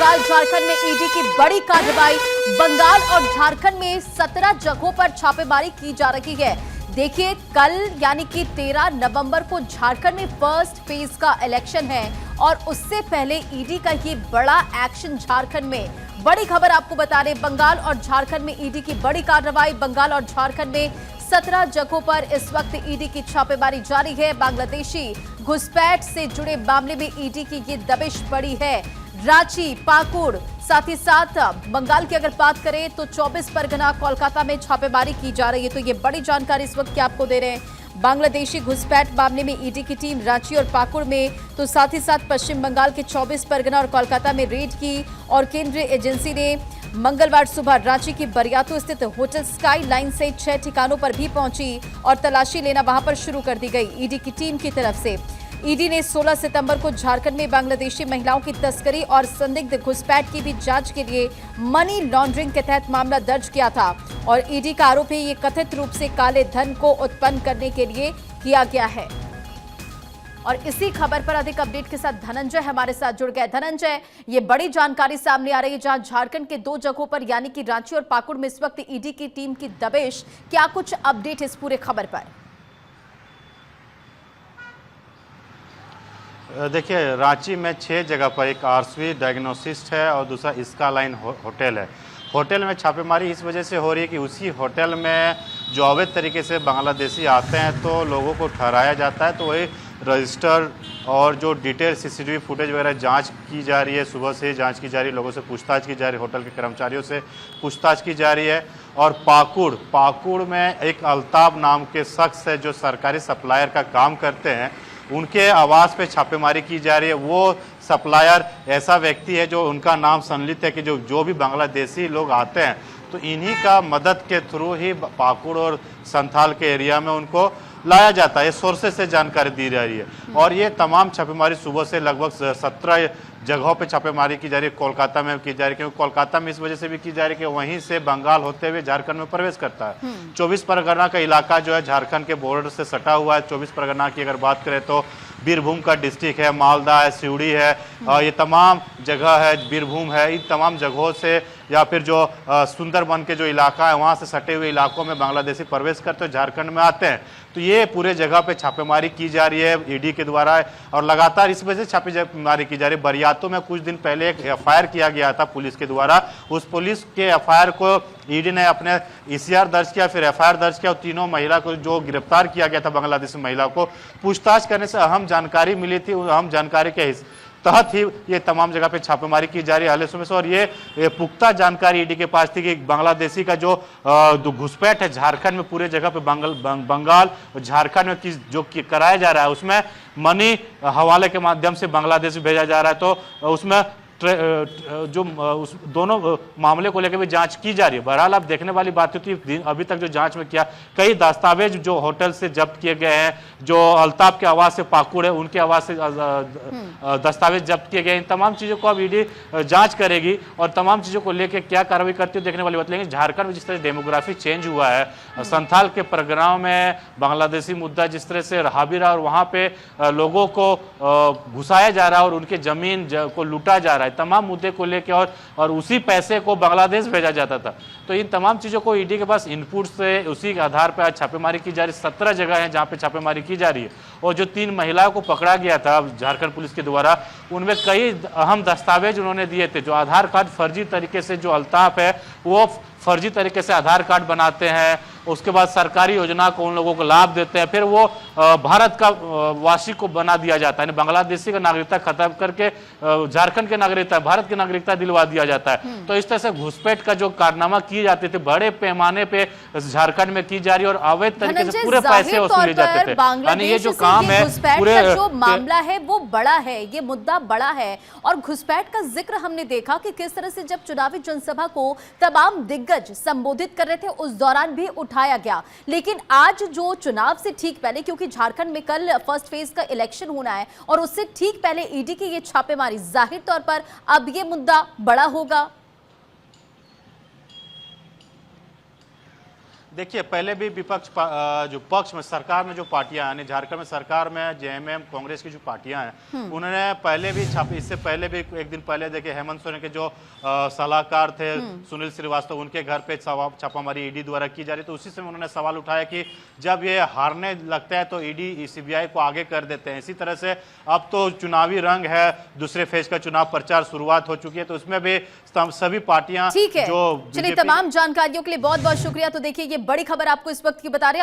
बंगाल झारखंड में ईडी की बड़ी कार्रवाई। बंगाल और झारखंड में 17 जगहों पर छापेमारी की जा रही है। देखिए, कल यानी कि 13 नवंबर को झारखंड में फर्स्ट फेज का इलेक्शन है और उससे पहले ईडी का ये बड़ा एक्शन झारखंड में। बड़ी खबर आपको बता रहे, बंगाल और झारखंड में ईडी की बड़ी कार्रवाई। बंगाल और झारखंड में 17 जगहों पर इस वक्त ईडी की छापेमारी जारी है। बांग्लादेशी घुसपैठ से जुड़े मामले में ईडी की ये दबिश बड़ी है। रांची, पाकुड़, साथ ही साथ बंगाल की अगर बात करें तो 24 परगना, कोलकाता में छापेमारी की जा रही है। तो ये बड़ी जानकारी इस वक्त की आपको दे रहे हैं। बांग्लादेशी घुसपैठ मामले में ईडी की टीम रांची और पाकुड़ में, तो साथ ही साथ पश्चिम बंगाल के 24 परगना और कोलकाता में रेड की और केंद्रीय एजेंसी ने मंगलवार सुबह रांची की बरियातू स्थित होटल स्काई लाइन से 6 ठिकानों पर भी पहुंची और तलाशी लेना वहां पर शुरू कर दी गई ईडी की टीम की तरफ से। ईडी ने 16 सितंबर को झारखंड में बांग्लादेशी महिलाओं की तस्करी और संदिग्ध घुसपैठ की भी जांच के लिए मनी लॉन्ड्रिंग के तहत मामला दर्ज किया था और ईडी का आरोप है ये कथित रूप से काले धन को उत्पन्न करने के लिए किया गया है। और इसी खबर पर अधिक अपडेट के साथ धनंजय हमारे साथ जुड़ गए। धनंजय, ये बड़ी जानकारी सामने आ रही है जहां झारखंड के 2 जगहों पर यानी कि रांची और पाकुड़ में इस वक्त ईडी की टीम की दबिश। क्या कुछ अपडेट इस पूरे खबर पर? देखिए, रांची में 6 जगह पर एक आरसवी डायग्नोसिस्ट है और दूसरा इसका लाइन होटल है। होटल में छापेमारी इस वजह से हो रही है कि उसी होटल में जो अवैध तरीके से बांग्लादेशी आते हैं तो लोगों को ठहराया जाता है। तो वही रजिस्टर और जो डिटेल सीसीटीवी फुटेज वगैरह जांच की जा रही है। सुबह से जांच की जा रही है, लोगों से पूछताछ की जा रही है, होटल के कर्मचारियों से पूछताछ की जा रही है। और पाकुड़ में एक अल्ताफ नाम के शख्स है जो सरकारी सप्लायर का काम करते हैं, उनके आवास पे छापेमारी की जा रही है। वो सप्लायर ऐसा व्यक्ति है जो उनका नाम संलित है कि जो भी बांग्लादेशी लोग आते हैं तो इन्हीं का मदद के थ्रू ही पाकुड़ और संथाल के एरिया में उनको लाया जाता है। सोर्सेस से जानकारी दी जा रही है और ये तमाम छापेमारी सुबह से लगभग 17 जगहों पे छापेमारी की जा रही है। कोलकाता में की जा रही है क्योंकि कोलकाता में इस वजह से भी की जा रही है कि वहीं से बंगाल होते हुए झारखंड में प्रवेश करता है। 24 परगना का इलाका जो है झारखंड के बॉर्डर से सटा हुआ है। 24 परगना की अगर बात करें तो बीरभूम का डिस्ट्रिक्ट है, मालदा है, सिवड़ी है, ये तमाम जगह है, बीरभूम है। इन तमाम जगहों से या फिर जो सुंदरबन के जो इलाका है वहाँ से सटे हुए इलाकों में बांग्लादेशी प्रवेश करते हुए झारखंड में आते हैं। तो ये पूरे जगह पे छापेमारी की जा रही है ईडी के द्वारा और लगातार इस वजह से छापेमारी की जा रही है। बरियातू में कुछ दिन पहले एक एफआईआर किया गया था पुलिस के द्वारा। उस पुलिस के एफआईआर को ईडी ने अपने ईसीआर दर्ज किया, फिर एफआईआर दर्ज किया और तीनों महिला को जो गिरफ्तार किया गया था बांग्लादेशी महिला को पूछताछ करने से अहम जानकारी मिली थी। अहम जानकारी के तहत ही ये तमाम जगह पे छापेमारी की जा रही है हाल समय से। और ये पुख्ता जानकारी ईडी के पास थी कि बांग्लादेशी का जो घुसपैठ है झारखंड में पूरे जगह पे बंगाल और झारखंड में जो कराया जा रहा है उसमें मनी हवाले के माध्यम से बांग्लादेश भेजा जा रहा है। तो उसमें जो उस दोनों मामले को लेकर भी जांच की जा रही है। बहरहाल अब देखने वाली बात होती है अभी तक जो जांच में किया, कई दस्तावेज जो होटल से जब्त किए गए हैं, जो अल्ताफ के आवास से पाकुड़ है उनके आवास से दस्तावेज जब्त किए गए, इन तमाम चीज़ों को अब ईडी जांच करेगी और तमाम चीज़ों को लेकर क्या कार्रवाई करती है देखने वाली बात। लेकिन झारखंड में जिस तरह डेमोग्राफी चेंज हुआ है, संथाल के परगनाओं में बांग्लादेशी मुद्दा जिस तरह से हावी रहा और वहाँ पे लोगों को घुसाया जा रहा है और उनके जमीन को लूटा जा रहा है, तमाम मुद्दे को लेकर और उसी पैसे को बांग्लादेश भेजा जाता था। तो इन तमाम चीजों को ईडी के पास इनपुट से उसी के आधार पर आज छापेमारी की जा रही है। 17 जगह हैं जहां पे छापेमारी की जा रही है और जो 3 महिलाओं को पकड़ा गया था झारखंड पुलिस के द्वारा, उनमें कई अहम दस्तावेज उन्होंने दिए थे। जो आधार कार्ड फर्जी तरीके से, जो अल्ताफ है वो फर्जी तरीके से आधार कार्ड बनाते हैं, उसके बाद सरकारी योजना को उन लोगों को लाभ देते हैं, फिर वो भारत का वासी को बना दिया जाता है, बांग्लादेशी का नागरिकता खत्म करके झारखंड के नागरिकता, भारत की नागरिकता दिलवा दिया जाता है। तो इस तरह से घुसपैठ का जो कारनामा किए जाते थे बड़े पैमाने पे झारखंड में की जा रही और अवैध तरीके से पूरे पैसे वसूले जाते थे। यानी ये जो काम है, पूरे जो मामला है वो बड़ा है, ये मुद्दा बड़ा है। और घुसपैठ का जिक्र हमने देखा कि किस तरह से जब चुनावी जनसभा को तमाम दिग्गज संबोधित कर रहे थे उस दौरान भी उठाया गया। लेकिन आज जो चुनाव से ठीक पहले, क्योंकि झारखंड में कल फर्स्ट फेज का इलेक्शन होना है और उससे ठीक पहले ईडी की ये छापेमारी, जाहिर तौर पर अब ये मुद्दा बड़ा होगा। देखिए, पहले भी विपक्ष जो पक्ष में सरकार में जो पार्टियां यानी झारखंड में सरकार में जेएमएम कांग्रेस की जो पार्टियां हैं उन्होंने पहले भी इससे पहले भी एक दिन पहले देखिए हेमंत सोरेन के जो सलाहकार थे सुनील श्रीवास्तव, उनके घर पे छापामारी ईडी द्वारा की जा रही, तो उसी समय उन्होंने सवाल उठाया कि जब ये हारने लगता है तो ईडी सीबीआई को आगे कर देते हैं। इसी तरह से अब तो चुनावी रंग है, दूसरे फेज का चुनाव प्रचार शुरुआत हो चुकी है, तो उसमें भी सभी पार्टियां ठीक है। जो चलिए, तमाम जानकारियों के लिए बहुत बहुत शुक्रिया। तो देखिए, ये बड़ी खबर आपको इस वक्त की बता रहे हैं।